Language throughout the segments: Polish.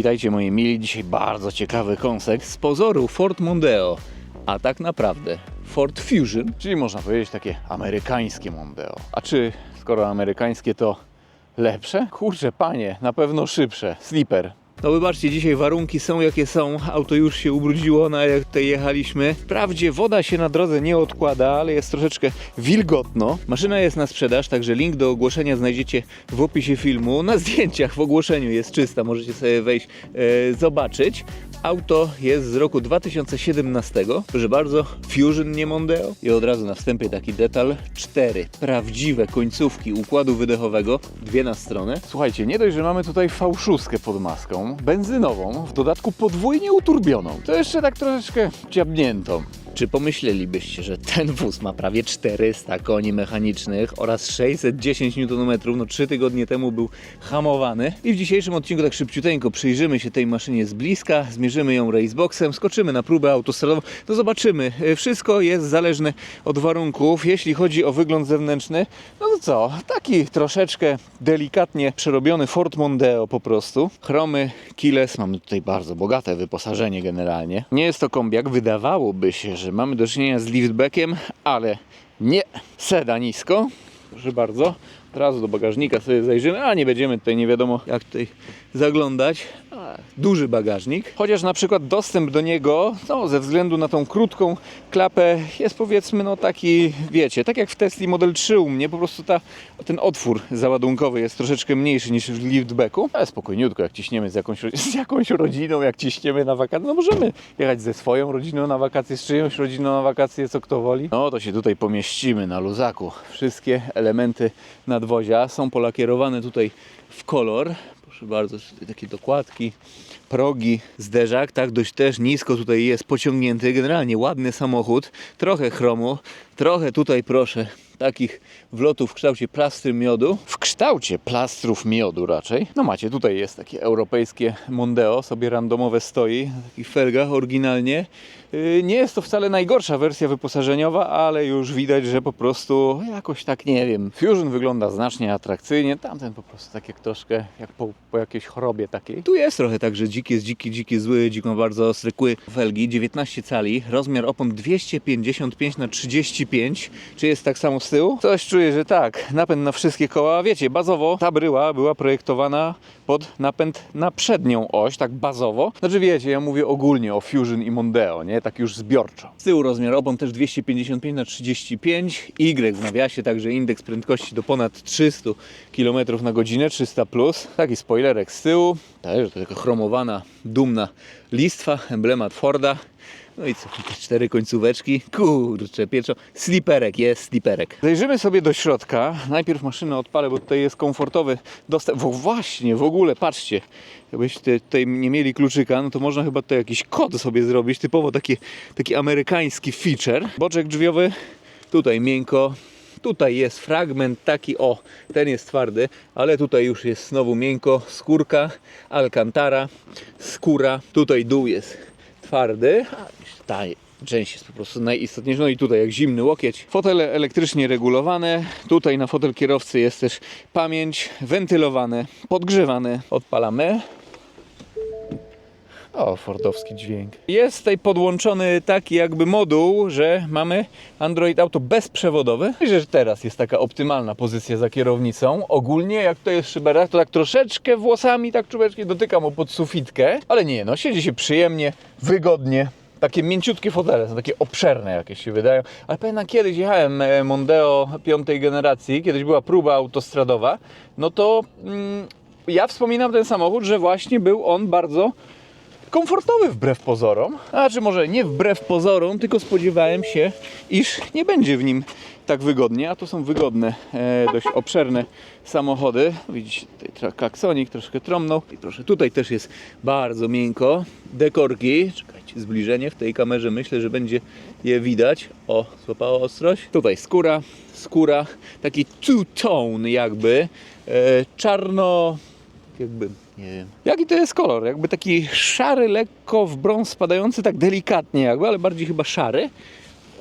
Witajcie moi mili, dzisiaj bardzo ciekawy kąsek. Z pozoru Ford Mondeo, a tak naprawdę Ford Fusion, czyli można powiedzieć takie amerykańskie Mondeo. A czy skoro amerykańskie to lepsze? Kurczę panie, na pewno szybsze. Sleeper. No wybaczcie, dzisiaj warunki są jakie są, auto już się ubrudziło, no jak tutaj jechaliśmy. Wprawdzie woda się na drodze nie odkłada, ale jest troszeczkę wilgotno. Maszyna jest na sprzedaż, także link do ogłoszenia znajdziecie w opisie filmu. Na zdjęciach w ogłoszeniu jest czysta, możecie sobie wejść, zobaczyć. Auto jest z roku 2017, proszę bardzo, Fusion, nie Mondeo. I od razu na wstępie taki detal, 4 prawdziwe końcówki układu wydechowego, 2 na stronę. Słuchajcie, nie dość, że mamy tutaj V6 pod maską, benzynową, w dodatku podwójnie uturbioną, to jeszcze tak troszeczkę dziabniętą. Czy pomyślelibyście, że ten wóz ma prawie 400 koni mechanicznych oraz 610 Nm, no 3 tygodnie temu był hamowany. I w dzisiejszym odcinku tak szybciuteńko przyjrzymy się tej maszynie z bliska, zmierzymy ją raceboxem, skoczymy na próbę autostradową, to zobaczymy. Wszystko jest zależne od warunków. Jeśli chodzi o wygląd zewnętrzny, no to co, taki troszeczkę delikatnie przerobiony Ford Mondeo po prostu. Chromy, keyless, mamy tutaj bardzo bogate wyposażenie generalnie. Nie jest to kombiak, wydawałoby się, że mamy do czynienia z liftbackiem, ale nie. Seda nisko, proszę bardzo. Od razu do bagażnika sobie zajrzymy, a nie będziemy tutaj nie wiadomo jak tutaj zaglądać. Duży bagażnik, chociaż na przykład dostęp do niego, no ze względu na tą krótką klapę jest powiedzmy no taki, wiecie, tak jak w Tesli Model 3 u mnie, po prostu ten otwór załadunkowy jest troszeczkę mniejszy niż w liftbacku, ale spokojniutko jak ciśniemy z jakąś rodziną, jak ciśniemy na wakacje, no możemy jechać ze swoją rodziną na wakacje, z czyjąś rodziną na wakacje, co kto woli. No to się tutaj pomieścimy na luzaku. Wszystkie elementy nadwozia są polakierowane tutaj w kolor. Proszę bardzo, tutaj takie dokładki, progi, zderzak, tak, dość też nisko tutaj jest pociągnięty, generalnie ładny samochód, trochę chromu, trochę tutaj proszę, takich wlotów w kształcie plastry miodu, w kształcie plastrów miodu raczej. No macie, tutaj jest takie europejskie Mondeo, sobie randomowe stoi, na takich felgach oryginalnie. Nie jest to wcale najgorsza wersja wyposażeniowa, ale już widać, że po prostu jakoś tak, nie wiem, Fusion wygląda znacznie atrakcyjnie, tamten po prostu tak jak troszkę, jak po jakiejś chorobie takiej. Tu jest trochę tak, że dzik jest dziki, zły, dzik ma bardzo ostre kły. Felgi 19 cali, rozmiar opon 255 na 35. Czy jest tak samo z tyłu? Coś czuję, że tak. Napęd na wszystkie koła. Wiecie, bazowo ta bryła była projektowana pod napęd na przednią oś, tak bazowo. Znaczy wiecie, ja mówię ogólnie o Fusion i Mondeo, nie? Tak już zbiorczo. Z tyłu rozmiar opon też 255 na 35. Y w nawiasie, także indeks prędkości do ponad 300 km na godzinę, 300 plus. Taki spoilerek z tyłu. Też to taka chromowana, dumna listwa, emblemat Forda. No i co, te 4 końcóweczki, kurczę, pieczo, sliperek, jest sliperek. Zajrzymy sobie do środka, najpierw maszynę odpalę, bo tutaj jest komfortowy dostęp, właśnie, w ogóle, patrzcie, jakbyście tutaj nie mieli kluczyka, no to można chyba tutaj jakiś kod sobie zrobić, typowo taki amerykański feature. Boczek drzwiowy, tutaj miękko, tutaj jest fragment taki, o, ten jest twardy, ale tutaj już jest znowu miękko, skórka, alcantara, skóra, tutaj dół jest twardy, ta część jest po prostu najistotniejsza. No i tutaj jak zimny łokieć. Fotele elektrycznie regulowane. Tutaj na fotel kierowcy jest też pamięć, wentylowane, podgrzewane. Odpalamy. O, fordowski dźwięk. Jest tutaj podłączony taki jakby moduł, że mamy Android Auto bezprzewodowy. Myślę, że teraz jest taka optymalna pozycja za kierownicą. Ogólnie jak to jest szybera, to tak troszeczkę włosami, tak czubeczki dotykam o podsufitkę. Ale nie, no siedzi się przyjemnie, wygodnie. Takie mięciutkie fotele, są takie obszerne jakieś się wydają. Ale pamiętam, kiedyś jechałem Mondeo 5. generacji, kiedyś była próba autostradowa, no to ja wspominam ten samochód, że właśnie był on bardzo komfortowy wbrew pozorom. Znaczy może nie wbrew pozorom, tylko spodziewałem się, iż nie będzie w nim tak wygodnie, a to są wygodne, dość obszerne samochody. Widzicie, tutaj klaksonik troszkę trąbnął i proszę, tutaj też jest bardzo miękko. Dekorki, czekajcie, zbliżenie w tej kamerze, myślę, że będzie je widać. O, złapało ostrość. Tutaj skóra, taki two-tone jakby, czarno, jakby, nie wiem. Jaki to jest kolor? Jakby taki szary, lekko w brąz spadający, tak delikatnie jakby, ale bardziej chyba szary.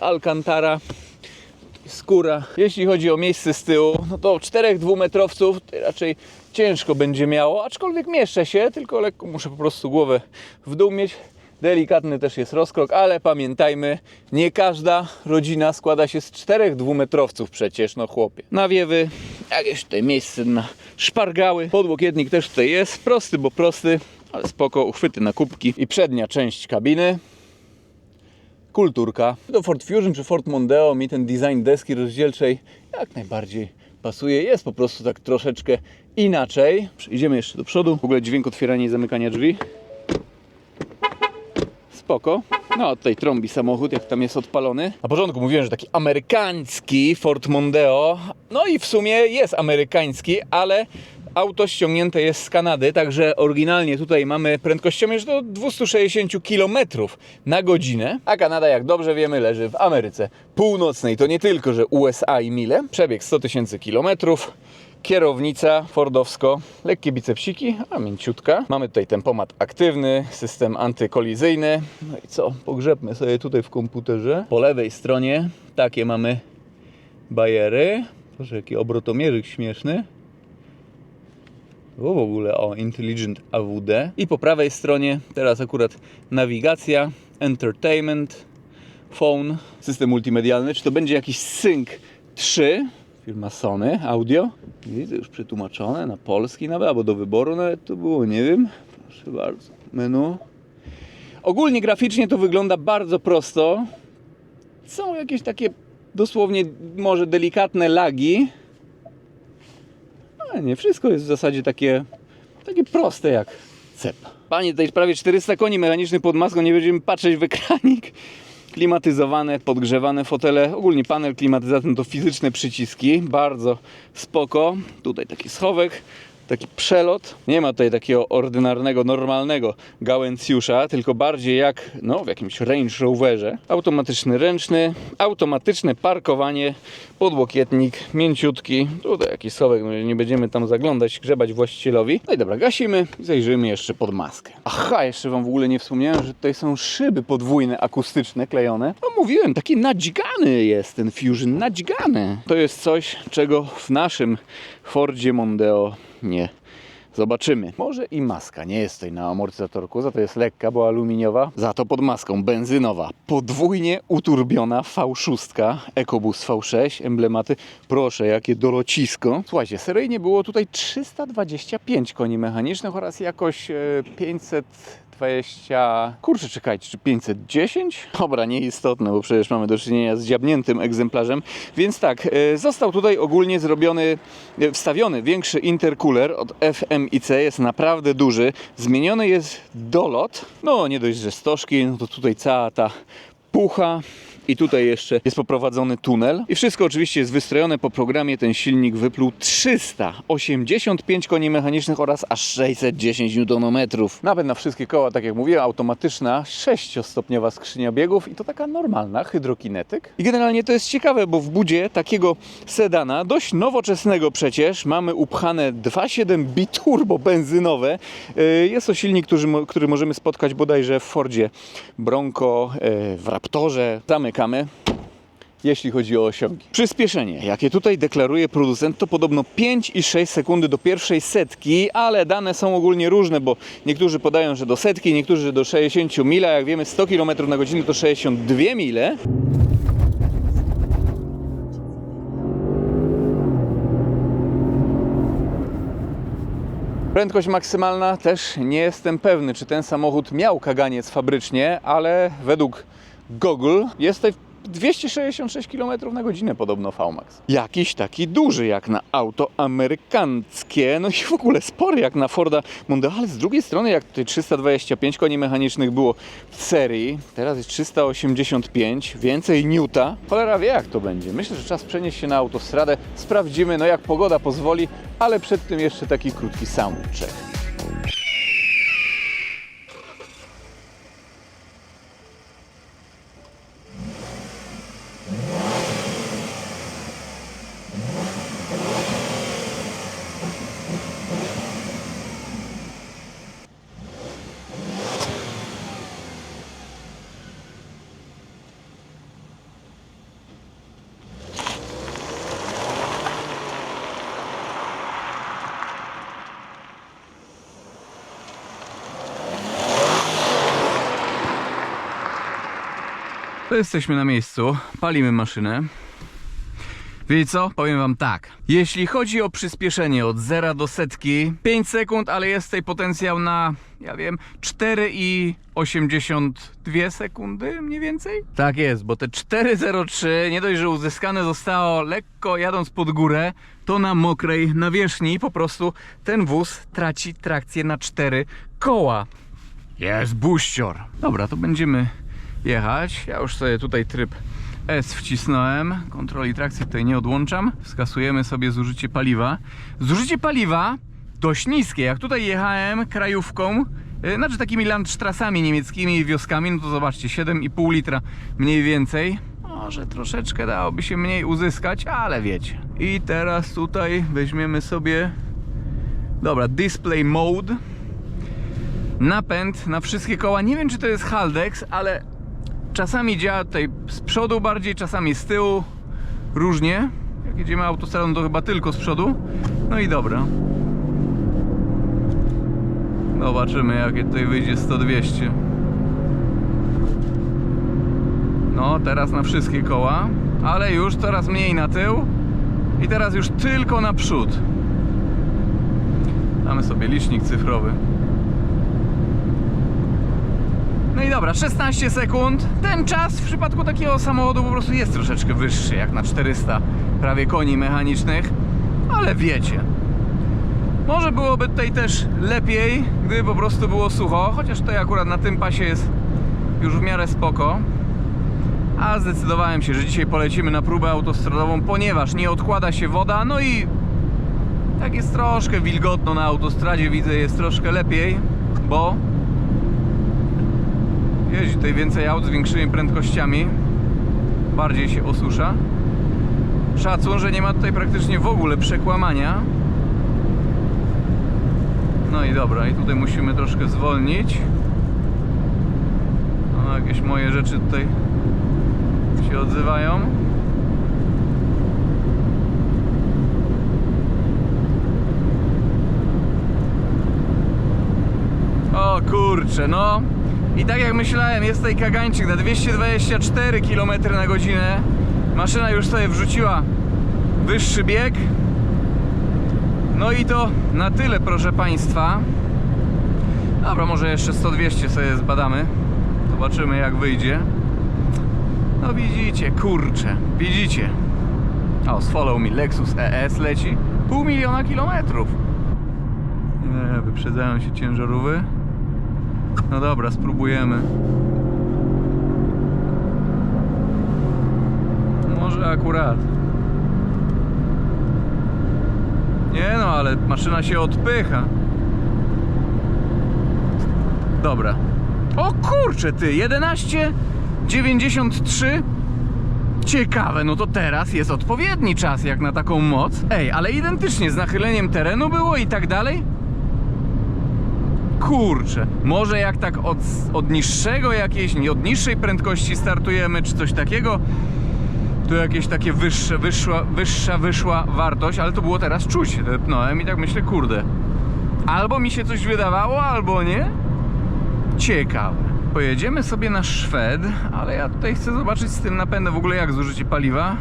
Alcantara, skóra. Jeśli chodzi o miejsce z tyłu, no to 4 dwumetrowców raczej ciężko będzie miało, aczkolwiek mieszczę się, tylko lekko muszę po prostu głowę w dół mieć. Delikatny też jest rozkrok, ale pamiętajmy, nie każda rodzina składa się z 4 dwumetrowców przecież, no chłopie. Nawiewy, jakieś tutaj miejsce na szpargały, podłokietnik też tutaj jest, prosty, bo prosty, ale spoko, uchwyty na kubki i przednia część kabiny. Kulturka. Do Ford Fusion czy Ford Mondeo mi ten design deski rozdzielczej jak najbardziej pasuje. Jest po prostu tak troszeczkę inaczej. Przejdziemy jeszcze do przodu. W ogóle dźwięk otwierania i zamykania drzwi. Spoko. No tutaj trąbi samochód, jak tam jest odpalony. Na początku mówiłem, że taki amerykański Ford Mondeo. No i w sumie jest amerykański, ale auto ściągnięte jest z Kanady, także oryginalnie tutaj mamy prędkościomierz do 260 km na godzinę, a Kanada, jak dobrze wiemy, leży w Ameryce Północnej. To nie tylko, że USA i mile. Przebieg 100 000 km. Kierownica fordowsko, lekkie bicepsiki, a mięciutka. Mamy tutaj tempomat aktywny, system antykolizyjny. No i co? Pogrzebmy sobie tutaj w komputerze. Po lewej stronie takie mamy bajery. Proszę, jaki obrotomierzyk śmieszny. W ogóle o Intelligent AWD. I po prawej stronie teraz akurat nawigacja, entertainment, phone, system multimedialny. Czy to będzie jakiś Sync 3? Firma Sony Audio. Widzę już przetłumaczone na polski nawet, albo do wyboru nawet to było, nie wiem. Proszę bardzo. Menu. Ogólnie graficznie to wygląda bardzo prosto. Są jakieś takie dosłownie może delikatne lagi. Ale nie, wszystko jest w zasadzie takie proste jak cep. Panie, tutaj prawie 400 koni mechanicznych pod maską, nie będziemy patrzeć w ekranik. Klimatyzowane, podgrzewane fotele, ogólnie panel klimatyzacyjny to fizyczne przyciski, bardzo spoko. Tutaj taki schowek, taki przelot. Nie ma tutaj takiego ordynarnego, normalnego gałęcjusza, tylko bardziej jak w jakimś Range Roverze. Automatyczny ręczny, automatyczne parkowanie, podłokietnik, mięciutki. Tutaj jakiś schowek, nie będziemy tam zaglądać, grzebać właścicielowi. No i dobra, gasimy i zajrzymy jeszcze pod maskę. Aha, jeszcze wam w ogóle nie wspomniałem, że tutaj są szyby podwójne, akustyczne, klejone. No mówiłem, taki nadźgany jest ten Fusion, nadźgany. To jest coś, czego w naszym Fordzie Mondeo nie zobaczymy. Może i maska nie jest tutaj na amortyzatorku, za to jest lekka, bo aluminiowa. Za to pod maską benzynowa, podwójnie uturbiona V6, EcoBoost V6, emblematy. Proszę, jakie dolocisko. Słuchajcie, seryjnie było tutaj 325 koni mechanicznych oraz jakoś 520... Kurczę, czekajcie, czy 510? Dobra, nieistotne, bo przecież mamy do czynienia z dziabniętym egzemplarzem. Więc tak, został tutaj ogólnie wstawiony większy intercooler od FMIC, jest naprawdę duży. Zmieniony jest dolot. No, nie dość, że stożki, no to tutaj cała ta pucha. I tutaj jeszcze jest poprowadzony tunel. I wszystko oczywiście jest wystrojone po programie. Ten silnik wypluł 385 koni mechanicznych oraz aż 610 Nm. Napęd na wszystkie koła, tak jak mówiłem, automatyczna 6-stopniowa skrzynia biegów i to taka normalna, hydrokinetyk. I generalnie to jest ciekawe, bo w budzie takiego sedana, dość nowoczesnego przecież, mamy upchane 2.7 biturbo benzynowe. Jest to silnik, który możemy spotkać bodajże w Fordzie Bronco, w Raptorze. Zamykamy, jeśli chodzi o osiągi. Przyspieszenie, jakie tutaj deklaruje producent, to podobno 5,6 sekundy do pierwszej setki, ale dane są ogólnie różne, bo niektórzy podają, że do setki, niektórzy, że do 60 mil, a jak wiemy 100 km na godzinę to 62 mile. Prędkość maksymalna też nie jestem pewny, czy ten samochód miał kaganiec fabrycznie, ale według Google jest tutaj 266 km na godzinę podobno VMAX. Jakiś taki duży jak na auto amerykańskie, no i w ogóle spory jak na Forda Mondeo, ale z drugiej strony jak tutaj 325 koni mechanicznych było w serii, teraz jest 385, więcej newta. Cholera wie jak to będzie. Myślę, że czas przenieść się na autostradę. Sprawdzimy, no jak pogoda pozwoli, ale przed tym jeszcze taki krótki soundcheck. To jesteśmy na miejscu, palimy maszynę. Wiecie co? Powiem wam tak. Jeśli chodzi o przyspieszenie od 0 do setki, 5 sekund, ale jest tutaj potencjał na, ja wiem, 4,82 sekundy mniej więcej? Tak jest, bo te 4,03 nie dość, że uzyskane zostało lekko jadąc pod górę, to na mokrej nawierzchni po prostu ten wóz traci trakcję na 4 koła. Jest buścior. Dobra, to będziemy jechać. Ja już sobie tutaj tryb S wcisnąłem, kontroli trakcji tutaj nie odłączam. Skasujemy sobie zużycie paliwa. Zużycie paliwa dość niskie. Jak tutaj jechałem krajówką, znaczy takimi landstrassami niemieckimi i wioskami, no to zobaczcie, 7,5 litra mniej więcej. Może troszeczkę dałoby się mniej uzyskać, ale wiecie. I teraz tutaj weźmiemy sobie, dobra, display mode, napęd na wszystkie koła. Nie wiem, czy to jest Haldex, ale czasami działa tutaj z przodu bardziej, czasami z tyłu, różnie. Jak jedziemy autostradą, to chyba tylko z przodu. No i dobra. Zobaczymy, jakie tutaj wyjdzie 100-200. No, teraz na wszystkie koła, ale już coraz mniej na tył. I teraz już tylko na przód. Mamy sobie licznik cyfrowy. No i dobra, 16 sekund. Ten czas w przypadku takiego samochodu po prostu jest troszeczkę wyższy, jak na 400 prawie koni mechanicznych. Ale wiecie, może byłoby tutaj też lepiej, gdyby po prostu było sucho. Chociaż tutaj akurat na tym pasie jest już w miarę spoko. A zdecydowałem się, że dzisiaj polecimy na próbę autostradową, ponieważ nie odkłada się woda. No i tak jest troszkę wilgotno na autostradzie, widzę, jest troszkę lepiej, bo jeździ tutaj więcej aut z większymi prędkościami, bardziej się osusza. Szacun, że nie ma tutaj praktycznie w ogóle przekłamania. No i dobra, i tutaj musimy troszkę zwolnić. No, jakieś moje rzeczy tutaj się odzywają. O kurczę, no. I tak jak myślałem, jest tutaj kagańczyk na 224 km na godzinę. Maszyna już sobie wrzuciła wyższy bieg. No i to na tyle, proszę Państwa. Dobra, może jeszcze 100-200 sobie zbadamy. Zobaczymy, jak wyjdzie. No widzicie, kurczę, widzicie. O, z Follow Me Lexus ES leci 500 000 kilometrów. Nie, wyprzedzają się ciężarówki. No dobra, spróbujemy. Może akurat. Nie no, ale maszyna się odpycha. Dobra. O kurczę ty, 11,93. Ciekawe, no to teraz jest odpowiedni czas jak na taką moc. Ej, ale identycznie z nachyleniem terenu było i tak dalej. Kurczę, może jak tak od niższego jakiejś, nie od niższej prędkości startujemy, czy coś takiego, to jakieś takie wyższa wartość, ale to było teraz czuć. Depnąłem i tak myślę, kurde, albo mi się coś wydawało, albo nie. Ciekawe. Pojedziemy sobie na Szwed, ale ja tutaj chcę zobaczyć z tym napędem w ogóle jak zużycie paliwa.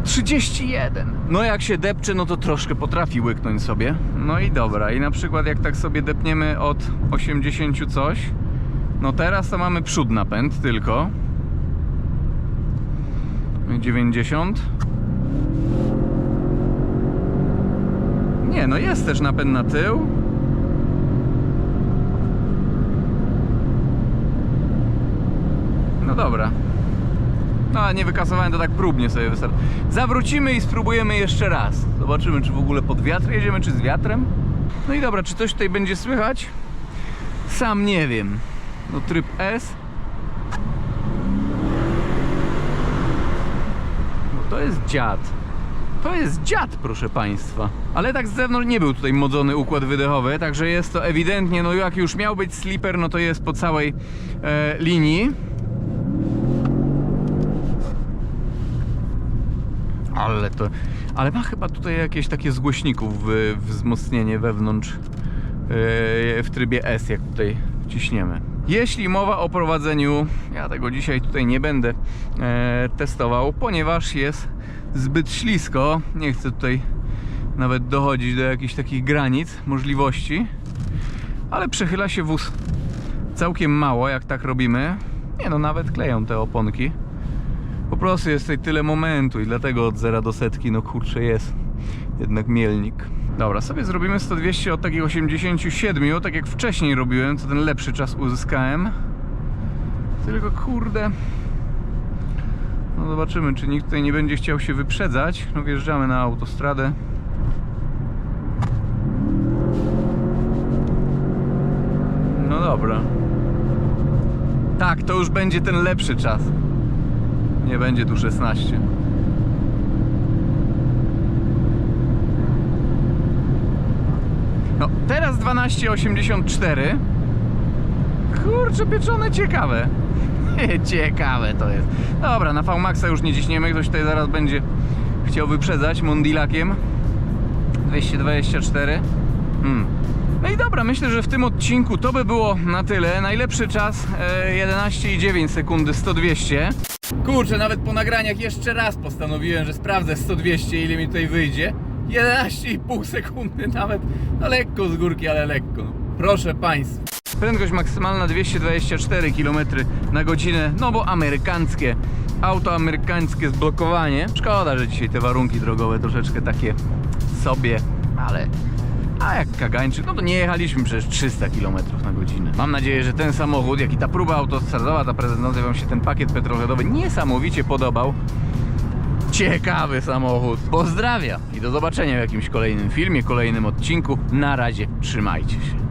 31. No jak się depcze, no to troszkę potrafi łyknąć sobie. No i dobra, i na przykład jak tak sobie depniemy od 80 coś, no teraz to mamy przód napęd tylko 90. Nie, no jest też napęd na tył. No dobra. No, a nie wykasowałem, to tak próbnie sobie wystarczy. Zawrócimy i spróbujemy jeszcze raz. Zobaczymy, czy w ogóle pod wiatr jedziemy, czy z wiatrem. No i dobra, czy coś tutaj będzie słychać? Sam nie wiem. No tryb S. No to jest dziad. To jest dziad, proszę Państwa. Ale tak z zewnątrz nie był tutaj modzony układ wydechowy, także jest to ewidentnie, no jak już miał być slipper, no to jest po całej linii. Ale ma chyba tutaj jakieś takie z głośników wzmocnienie wewnątrz w trybie S, jak tutaj wciśniemy. Jeśli mowa o prowadzeniu, ja tego dzisiaj tutaj nie będę testował, ponieważ jest zbyt ślisko. Nie chcę tutaj nawet dochodzić do jakichś takich granic, możliwości, ale przechyla się wóz całkiem mało, jak tak robimy. Nie no, nawet kleją te oponki. Po prostu jest tutaj tyle momentu i dlatego od 0 do setki, no kurczę, jest jednak mielnik. Dobra, sobie zrobimy 100-200 od takich 87, tak jak wcześniej robiłem, co ten lepszy czas uzyskałem. Tylko kurde, no zobaczymy, czy nikt tutaj nie będzie chciał się wyprzedzać. No wjeżdżamy na autostradę. No dobra. Tak, to już będzie ten lepszy czas. Nie będzie tu 16. No, teraz 12,84. Kurczę, pieczone, ciekawe. Ciekawe to jest. Dobra, na VMAXa już nie ciśniemy. Ktoś tutaj zaraz będzie chciał wyprzedzać Mondilakiem. 224. No i dobra, myślę, że w tym odcinku to by było na tyle. Najlepszy czas 11,9 sekundy 100-200. Kurczę, nawet po nagraniach jeszcze raz postanowiłem, że sprawdzę 100-200, ile mi tutaj wyjdzie. 11,5 sekundy nawet, no lekko z górki, ale lekko. Proszę Państwa. Prędkość maksymalna 224 km na godzinę, no bo amerykańskie, auto amerykańskie zblokowanie. Szkoda, że dzisiaj te warunki drogowe troszeczkę takie sobie, ale... A jak kagańczyk, no to nie jechaliśmy przecież 300 km na godzinę. Mam nadzieję, że ten samochód, jak i ta próba autostradowa, ta prezentacja, Wam się ten pakiet petrolheadowy niesamowicie podobał. Ciekawy samochód. Pozdrawiam i do zobaczenia w jakimś kolejnym filmie, kolejnym odcinku. Na razie, trzymajcie się.